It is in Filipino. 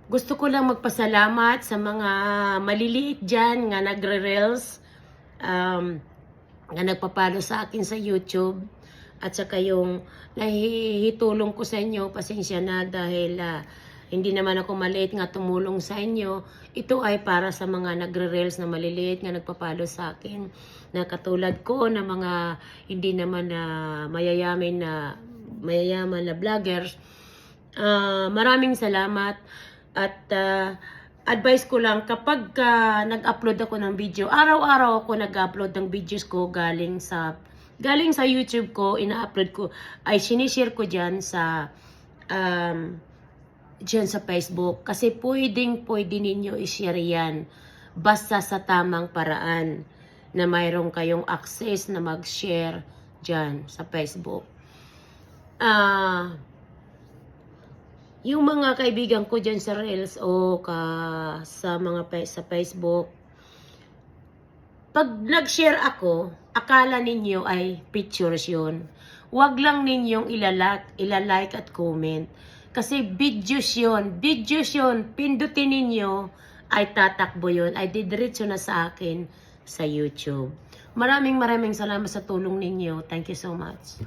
Gusto ko lang magpasalamat sa mga maliliit dyan nga nagre-reels, nga nagpapalo sa akin sa YouTube. At saka yung nahihitulong ko sa inyo, pasensya na dahil hindi naman ako maliit nga tumulong sa inyo. Ito ay para sa mga nagre-reels na maliliit nga nagpapalo sa akin. Na katulad ko na mga hindi naman na mayayaman na vloggers. Maraming salamat. At advice ko lang, kapag nag-upload ako ng video, araw-araw ako nag-upload ng videos ko galing sa YouTube ko, ina-upload ko, ay sinishare ko dyan sa Facebook. Kasi pwede ninyo i-share yan, basta sa tamang paraan, na mayroon kayong access na mag-share dyan sa Facebook. Yung mga kaibigan ko dyan sa Reels o sa Facebook, pag nag-share ako, akala ninyo ay pictures yun. Huwag lang ninyong ilalike at comment. Kasi videos yun. Pindutin ninyo, ay tatakbo yun. Ay didiretso na sa akin sa YouTube. Maraming salamat sa tulong ninyo. Thank you so much.